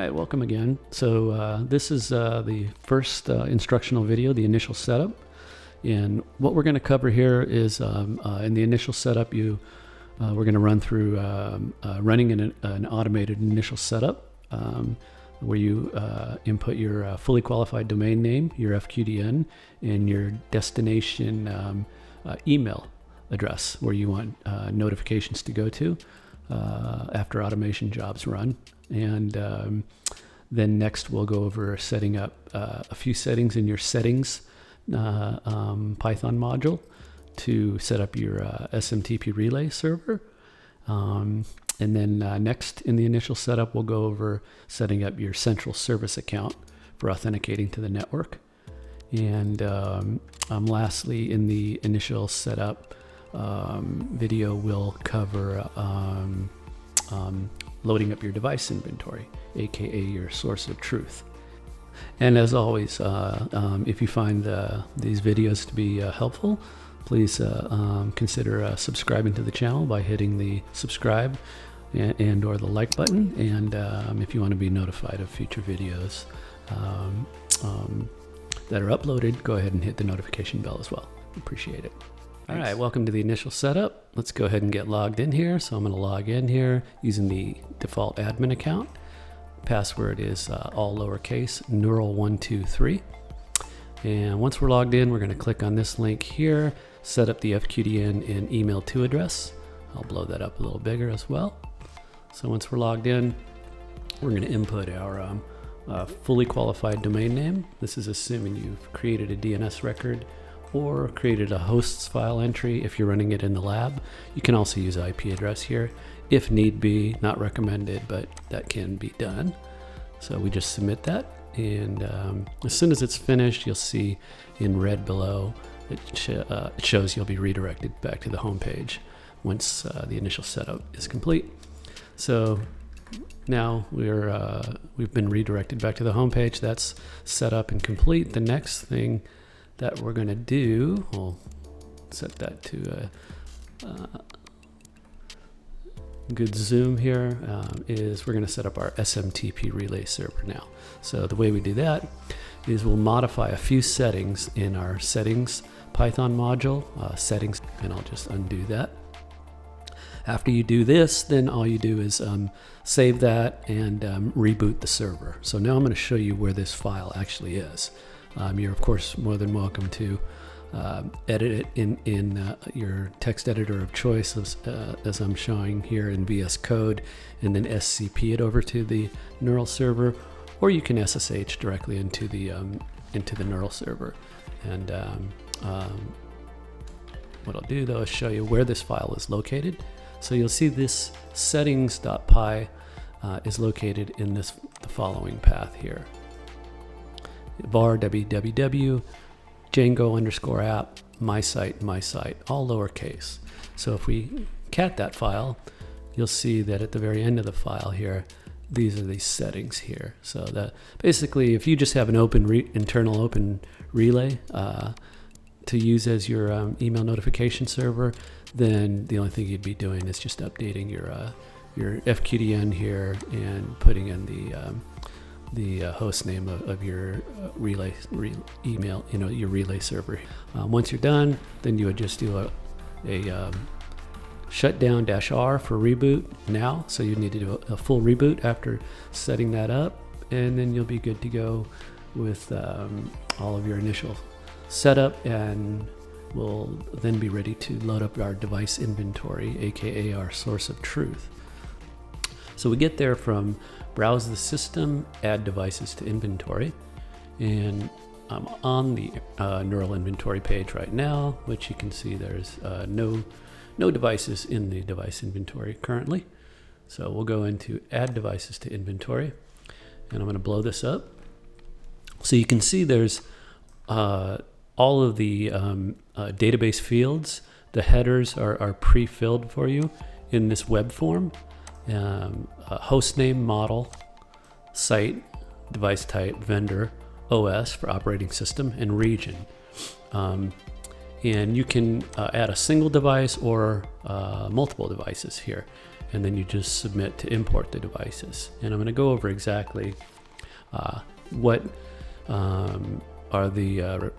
right, welcome again. So this is the first instructional video, the initial setup. And what we're going to cover here is in the initial setup, we're going to run through running an automated initial setup where you input your fully qualified domain name, your FQDN, and your destination email address where you want notifications to go to after automation jobs run. And then next we'll go over setting up a few settings in your settings Python module to set up your SMTP relay server. And then next in the initial setup, we'll go over setting up your central service account for authenticating to the network. And lastly, in the initial setup video, we'll cover loading up your device inventory, aka your source of truth. And as always, if you find these videos to be helpful, please consider subscribing to the channel by hitting the subscribe and or the like button. And if you want to be notified of future videos that are uploaded, go ahead and hit the notification bell as well. Appreciate it. All right, welcome to the initial setup. Let's go ahead and get logged in here. So I'm going to log in here using the default admin account. Password is all lowercase, neural123. And once we're logged in, we're going to click on this link here, set up the FQDN and email to address. I'll blow that up a little bigger as well. So once we're logged in, we're going to input our fully qualified domain name. This is assuming you've created a DNS record or created a hosts file entry if you're running it in the lab. You can also use IP address here if need be, not recommended, but that can be done. So we just submit that, and as soon as it's finished, you'll see in red below, it shows you'll be redirected back to the home page once the initial setup is complete. So now we've been redirected back to the home page. That's set up and complete. The next thing that we're going to do, we'll set that to a good zoom here, is we're going to set up our SMTP relay server now. So the way we do that is we'll modify a few settings in our settings Python module, settings, and I'll just undo that. After you do this, then all you do is save that and reboot the server. So now I'm going to show you where this file actually is. You're of course more than welcome to edit it in your text editor of choice, as I'm showing here in VS Code, and then SCP it over to the Neural server, or you can SSH directly into the Neural server. And what I'll do though is show you where this file is located. So you'll see this settings.py is located in the following path here: var www Django_app my site, all lowercase. So if we cat that file, you'll see that at the very end of the file here, these are these settings here. So that basically, if you just have an internal open relay to use as your email notification server, then the only thing you'd be doing is just updating your FQDN here and putting in the host name of your relay email, your relay server. Once you're done, then you would just do a shutdown -R for reboot now. So you need to do a full reboot after setting that up, and then you'll be good to go with all of your initial setup, and we'll then be ready to load up our device inventory, aka our source of truth. So we get there from browse the system, add devices to inventory, and I'm on the Neural inventory page right now, which you can see there's no devices in the device inventory currently. So we'll go into add devices to inventory, and I'm going to blow this up. So you can see there's all of the database fields. The headers are pre-filled for you in this web form. Host name, model, site, device type, vendor, OS for operating system, and region. And you can add a single device or multiple devices here. and then you just submit to import the devices. And I'm going to go over exactly what are the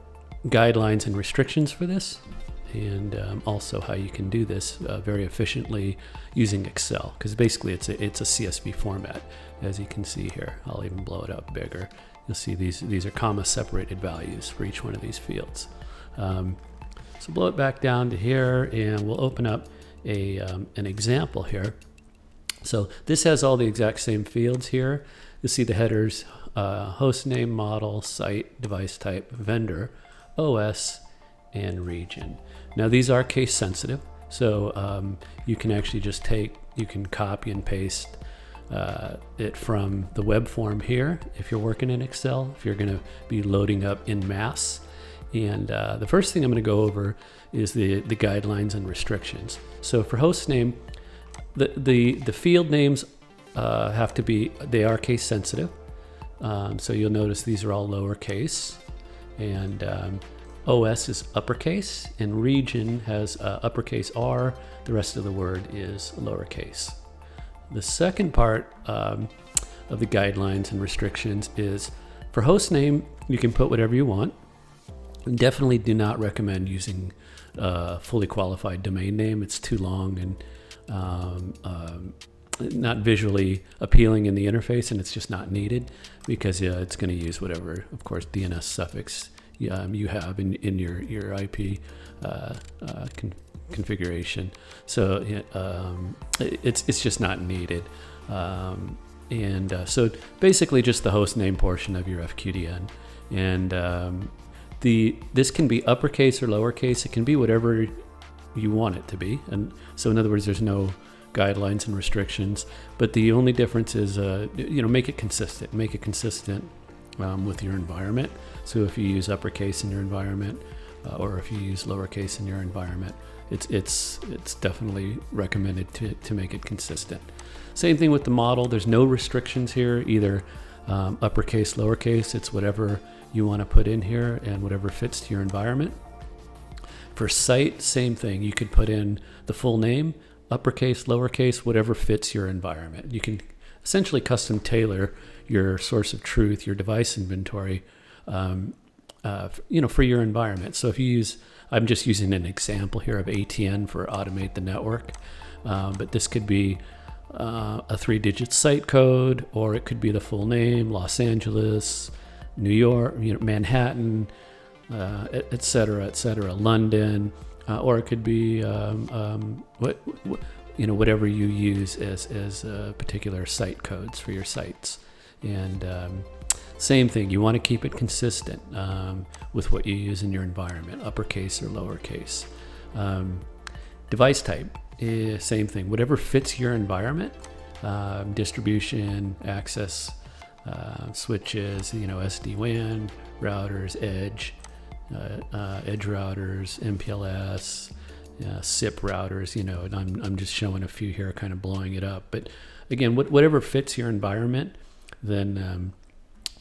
guidelines and restrictions for this, and also how you can do this very efficiently using Excel, because basically it's a CSV format, as you can see here. I'll even blow it up bigger. You'll see these are comma separated values for each one of these fields. So blow it back down to here, and we'll open up an example here. So this has all the exact same fields here. You'll see the headers, host name, model, site, device type, vendor, OS, and region. Now these are case sensitive, so you can actually just you can copy and paste it from the web form here if you're working in Excel, if you're going to be loading up in mass. And the first thing I'm going to go over is the guidelines and restrictions. So for host name, the field names have to be, they are case sensitive. So you'll notice these are all lowercase, and OS is uppercase, and region has uppercase R. The rest of the word is lowercase. The second part of the guidelines and restrictions is for host name, you can put whatever you want. Definitely do not recommend using a fully qualified domain name. It's too long and not visually appealing in the interface, and it's just not needed, because it's going to use whatever, of course, DNS suffix you have in your IP configuration. So it's just not needed. So basically just the host name portion of your FQDN. And this can be uppercase or lowercase. It can be whatever you want it to be. And so in other words, there's no guidelines and restrictions, but the only difference is, make it consistent. Make it consistent with your environment. So if you use uppercase in your environment, or if you use lowercase in your environment, it's definitely recommended to make it consistent. Same thing with the model. There's no restrictions here, either uppercase, lowercase. It's whatever you want to put in here and whatever fits to your environment. For site, same thing. You could put in the full name, uppercase, lowercase, whatever fits your environment. You can essentially custom tailor your source of truth, your device inventory, for your environment. So if you use, I'm just using an example here of ATN for automate the network, but this could be a 3-digit site code, or it could be the full name, Los Angeles, New York, Manhattan, et cetera, London, or it could be whatever you use as particular site codes for your sites. And same thing, you want to keep it consistent with what you use in your environment, uppercase or lowercase. Device type, same thing, whatever fits your environment, distribution, access, switches, SD-WAN, routers, edge routers, MPLS, SIP routers, and I'm just showing a few here, kind of blowing it up. But again, whatever fits your environment, then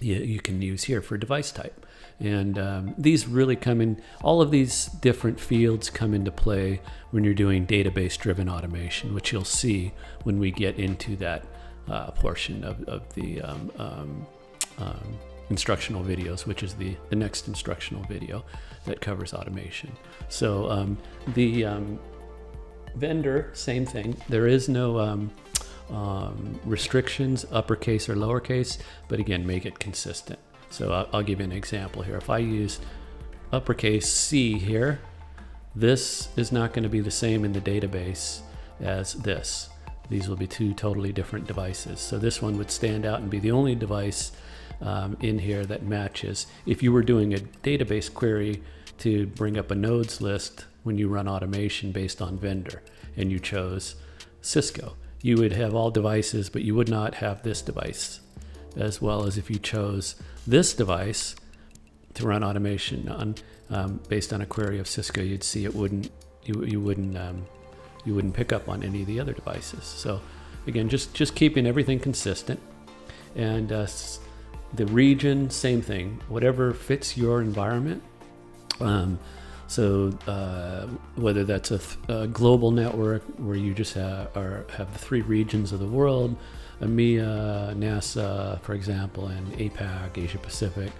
you can use here for device type. And these really come in, all of these different fields come into play when you're doing database-driven automation, which you'll see when we get into that portion of the instructional videos, which is the next instructional video that covers automation. So the vendor, same thing. There is no restrictions, uppercase or lowercase, but again, make it consistent. So I'll give you an example here. If I use uppercase C here, this is not going to be the same in the database as this. These will be two totally different devices. So this one would stand out and be the only device in here that matches. If you were doing a database query to bring up a nodes list when you run automation based on vendor, and you chose Cisco, you would have all devices, but you would not have this device. As well as if you chose this device to run automation on, based on a query of Cisco, you'd see it wouldn't, you wouldn't pick up on any of the other devices. So again, just keeping everything consistent. And the region, same thing, whatever fits your environment. So whether that's a global network where you just have the 3 regions of the world, EMEA, NASA, for example, and APAC, Asia Pacific.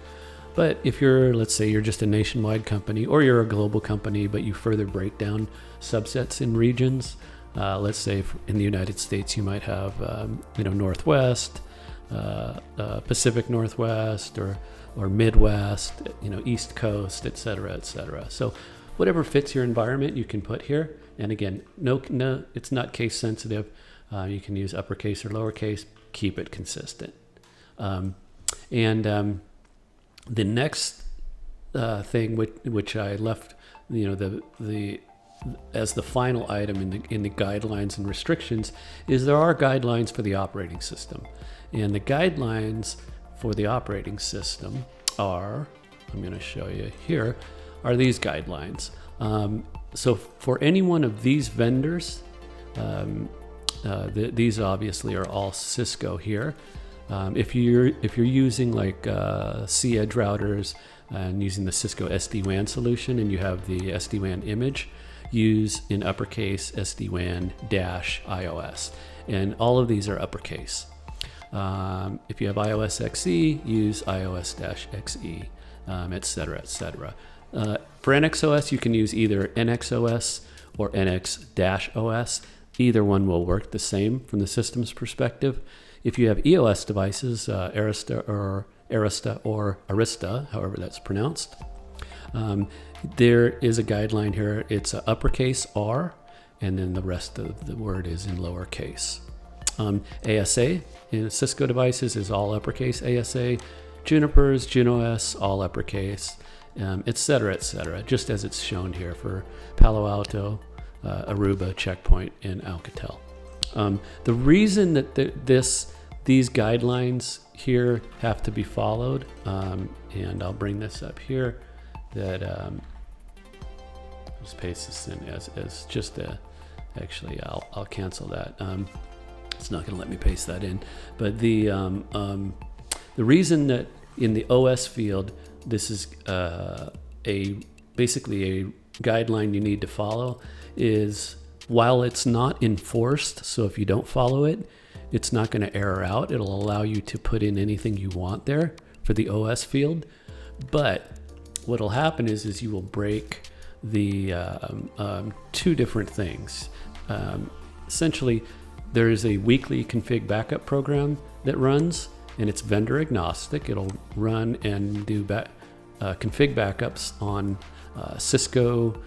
But if you're, let's say you're just a nationwide company, or you're a global company, but you further break down subsets in regions, let's say in the United States, you might have, Northwest, Pacific Northwest, or Midwest, East Coast, et cetera, et cetera. So whatever fits your environment, you can put here. And again, no, it's not case sensitive. You can use uppercase or lowercase. Keep it consistent. The next thing which I left, as the final item in the guidelines and restrictions, is there are guidelines for the operating system, and the guidelines for the operating system are, I'm going to show you here, are these guidelines. So for any one of these vendors, these obviously are all Cisco here. If you're using like C-Edge routers and using the Cisco SD-WAN solution, and you have the SD-WAN image, use in uppercase SD-WAN-iOS, and all of these are uppercase. If you have iOS XE, use iOS-XE, et cetera, et cetera. For NXOS, you can use either NXOS or NX-OS. Either one will work the same from the system's perspective. If you have EOS devices, Arista or Arista, however that's pronounced, there is a guideline here. It's a uppercase R, and then the rest of the word is in lowercase. ASA in Cisco devices is all uppercase ASA. Juniper's, JunoS, all uppercase, et cetera, just as it's shown here for Palo Alto, Aruba, Checkpoint, and Alcatel. The reason that these guidelines here have to be followed, and I'll bring this up here, that just paste this in as just actually I'll cancel that. It's not going to let me paste that in, but the reason that in the OS field this is basically a guideline you need to follow is, while it's not enforced, so if you don't follow it, it's not going to error out. It'll allow you to put in anything you want there for the OS field. But what'll happen is you will break the 2 different things. Essentially, there is a weekly config backup program that runs, and it's vendor agnostic. It'll run and do config backups on Cisco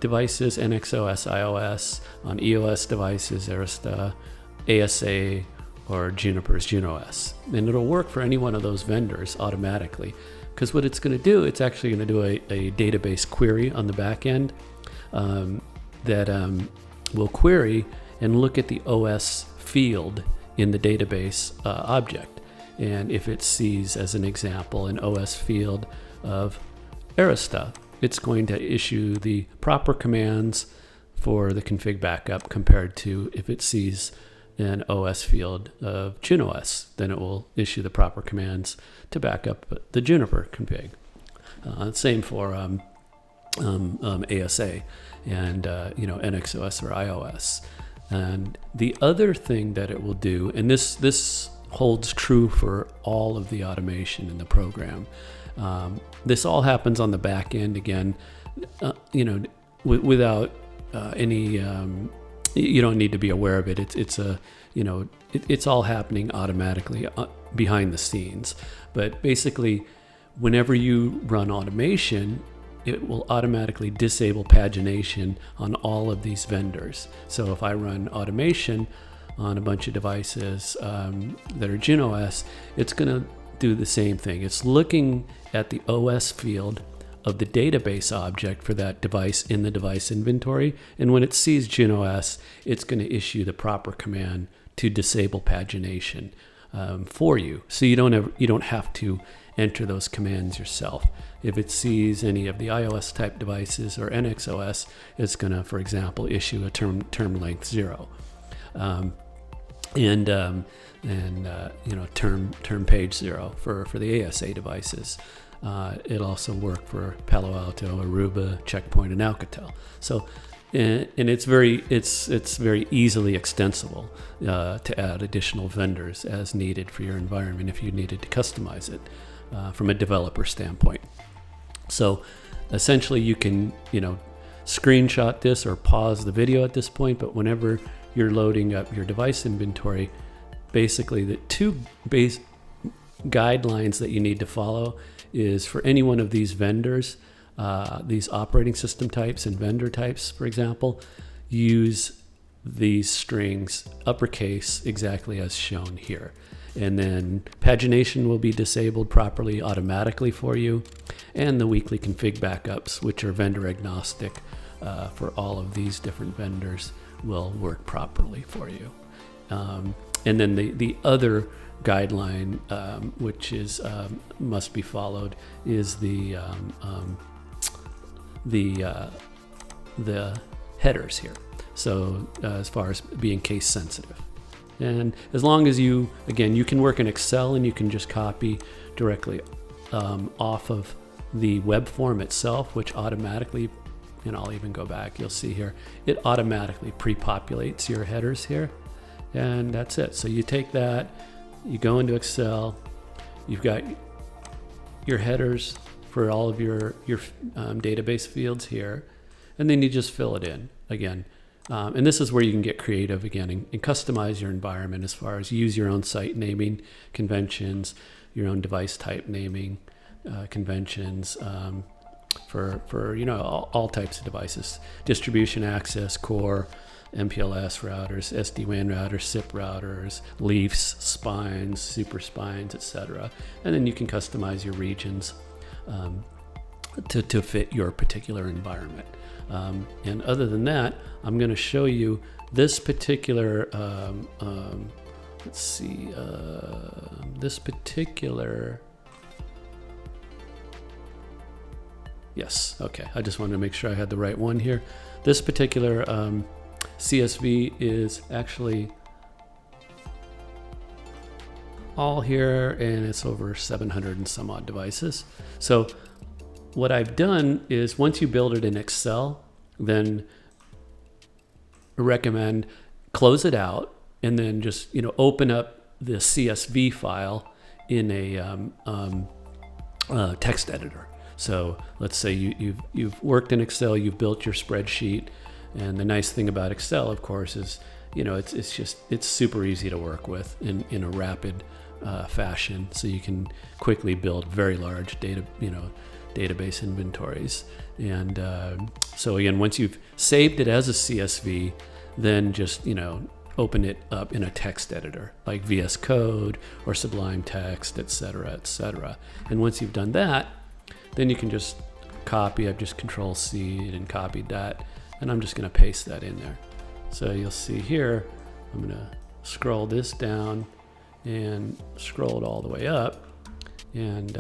devices, NXOS, iOS, on EOS devices, Arista, ASA, or Juniper's JunoS. And it'll work for any one of those vendors automatically, because what it's going to do, it's actually going to do a database query on the back end that will query and look at the OS field in the database object. And if it sees, as an example, an OS field of Arista, it's going to issue the proper commands for the config backup compared to if it sees an OS field of JunoS, then it will issue the proper commands to back up the Juniper config. Same for ASA and NXOS or iOS. And the other thing that it will do, and this holds true for all of the automation in the program. This all happens on the back end again, without any. You don't need to be aware of it. It's all happening automatically behind the scenes. But basically, whenever you run automation, it will automatically disable pagination on all of these vendors. So if I run automation on a bunch of devices that are JunoS, it's going to do the same thing. It's looking at the OS field of the database object for that device in the device inventory, and when it sees JunoS, it's going to issue the proper command to disable pagination for you. So you don't have to enter those commands yourself. If it sees any of the iOS type devices or NXOS, it's going to, for example, issue a term length 0. Term page 0 for the ASA devices. It'll also work for Palo Alto, Aruba, Checkpoint, and Alcatel. So, and it's very easily extensible to add additional vendors as needed for your environment if you needed to customize it from a developer standpoint. So, essentially, you can screenshot this or pause the video at this point. But whenever you're loading up your device inventory, basically the two base guidelines that you need to follow is for any one of these vendors, these operating system types and vendor types, for example, use these strings uppercase exactly as shown here. And then pagination will be disabled properly automatically for you. And the weekly config backups, which are vendor agnostic for all of these different vendors, will work properly for you. And then the other guideline, which is must be followed, is the headers here. So as far as being case sensitive, and as long as you can work in Excel and you can just copy directly off of the web form itself, which automatically, and I'll even go back, you'll see here, it automatically pre-populates your headers here, and that's it. So you take that, you go into Excel, you've got your headers for all of your database fields here, and then you just fill it in again. And this is where you can get creative again and customize your environment as far as use your own site naming conventions, your own device type naming conventions for all types of devices, distribution access, core, MPLS routers, SD-WAN routers, SIP routers, leafs, spines, super spines, etc. And then you can customize your regions to fit your particular environment. And other than that, I'm going to show you this particular, yes, okay, I just wanted to make sure I had the right one here. This particular CSV is actually all here, and it's over 700 and some odd devices. So what I've done is, once you build it in Excel, then I recommend close it out and then just open up the CSV file in a text editor. So let's say you've worked in Excel, you've built your spreadsheet, and the nice thing about Excel, of course, is it's super easy to work with in a rapid fashion. So you can quickly build very large database inventories. And so again, once you've saved it as a CSV, then just open it up in a text editor like VS Code or Sublime Text, etc., etc. And once you've done that, then you can just copy. I've just Control-C and copied that, and I'm just going to paste that in there. So you'll see here, I'm going to scroll this down and scroll it all the way up, and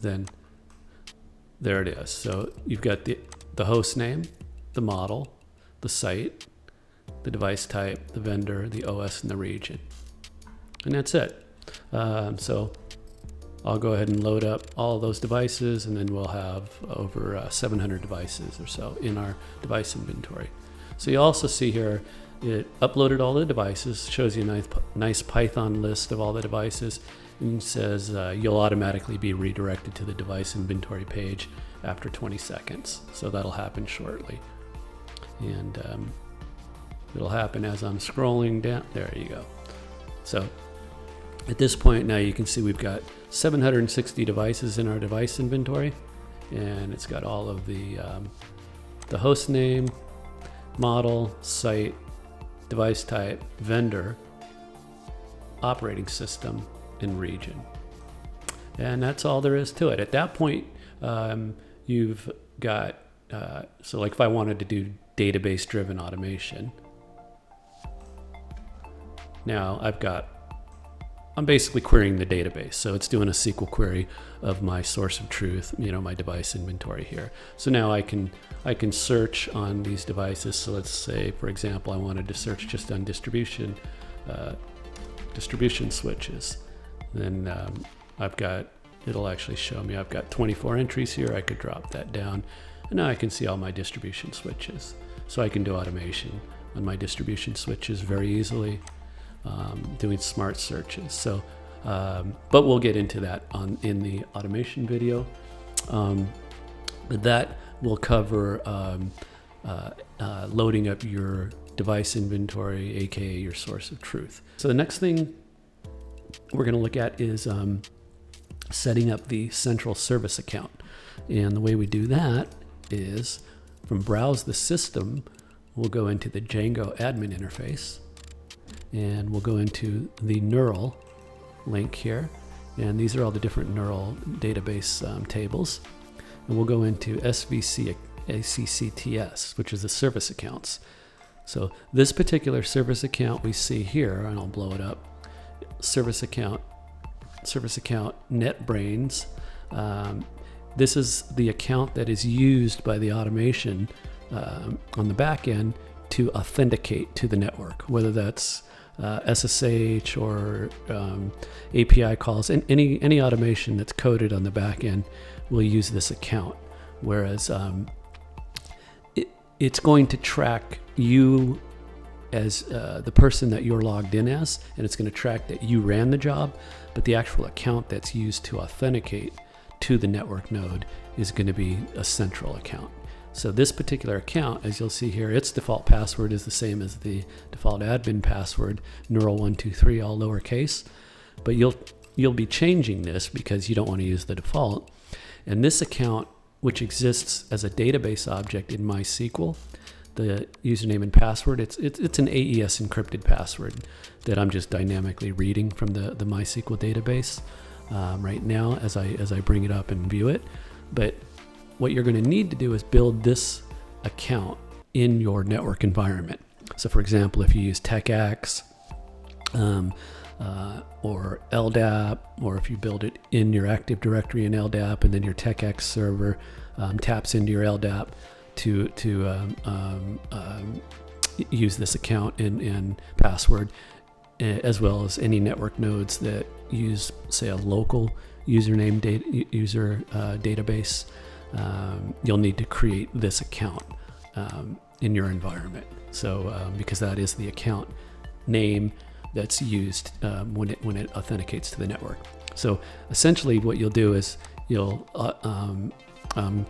then there it is. So you've got the host name, the model, the site, the device type, the vendor, the OS, and the region. And that's it. So I'll go ahead and load up all those devices, and then we'll have over 700 devices or so in our device inventory. So you also see here, it uploaded all the devices, shows you a nice Python list of all the devices, and says you'll automatically be redirected to the device inventory page after 20 seconds. So that'll happen shortly. And it'll happen as I'm scrolling down. There you go. So at this point now you can see we've got 760 devices in our device inventory, and it's got all of the host name, model, site, device type, vendor, operating system, and region. And that's all there is to it. At that point, you've got, so like if I wanted to do database driven automation, now I'm basically querying the database. So it's doing a SQL query of my source of truth, my device inventory here. So now I can search on these devices. So let's say, for example, I wanted to search just on distribution switches. Then I've got it'll actually show me I've got 24 entries here. I could drop that down, and now I can see all my distribution switches. So I can do automation on my distribution switches very easily, doing smart searches. So, but we'll get into that in the automation video. That will cover loading up your device inventory, aka your source of truth. So the next thing we're going to look at is setting up the central service account. And the way we do that is from browse the system, we'll go into the Django admin interface, and we'll go into the neural link here. And these are all the different neural database tables. And we'll go into SVC ACCTS, which is the service accounts. So this particular service account we see here, and I'll blow it up, service account NetBrains. This is the account that is used by the automation on the back end to authenticate to the network, whether that's SSH or API calls, and any automation that's coded on the back end will use this account. Whereas it's going to track you as the person that you're logged in as, and it's going to track that you ran the job, but the actual account that's used to authenticate to the network node is going to be a central account. So this particular account, as you'll see here, its default password is the same as the default admin password, neural123, all lowercase, but you'll be changing this because you don't want to use the default. And this account, which exists as a database object in MySQL, the username and password, it's an AES encrypted password that I'm just dynamically reading from the MySQL database right now as I bring it up and view it. But what you're going to need to do is build this account in your network environment. So for example, if you use TechX or LDAP, or if you build it in your Active Directory in LDAP, and then your TechX server taps into your LDAP to use this account and password, as well as any network nodes that use, say, a local username database, you'll need to create this account in your environment. So because that is the account name that's used when it authenticates to the network. So essentially what you'll do is you'll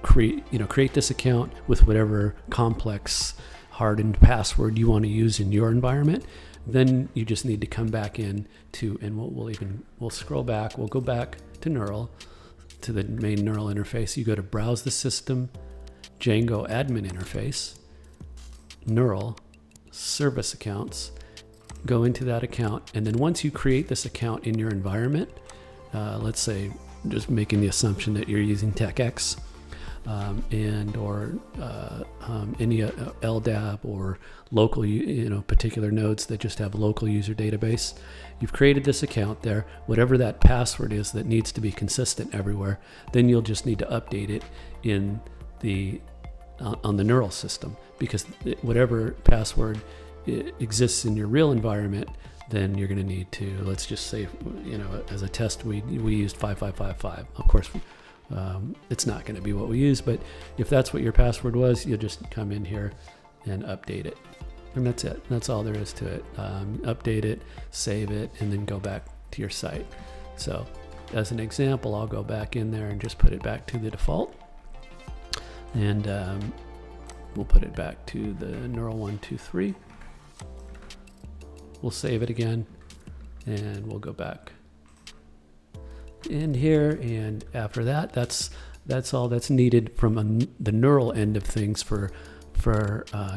create this account with whatever complex hardened password you want to use in your environment. Then you just need to come back in to, and we'll scroll back, we'll go back to neural, to the main neural interface. You go to browse the system, Django admin interface, neural, service accounts, go into that account. And then once you create this account in your environment, let's say, just making the assumption that you're using TechX, and or any LDAP or local, particular nodes that just have a local user database. You've created this account there, whatever that password is that needs to be consistent everywhere. Then you'll just need to update it in on the neural system, because whatever password exists in your real environment, then you're going to need to, let's just say, as a test, we used 5555. Of course, it's not going to be what we use, but if that's what your password was, you'll just come in here and update it. And that's it. That's all there is to it. Update it, save it, and then go back to your site. So as an example, I'll go back in there and just put it back to the default. And we'll put it back to the neural123. We'll save it again, and we'll go back in here. And after that, that's all that's needed from the neural end of things for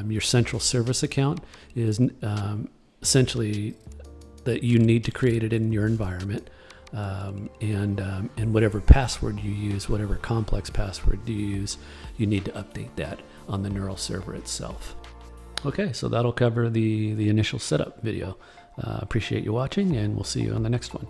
your central service account, is essentially that you need to create it in your environment, and whatever password you use, whatever complex password you use, you need to update that on the neural server itself. Okay, so that'll cover the initial setup video. Appreciate you watching, and we'll see you on the next one.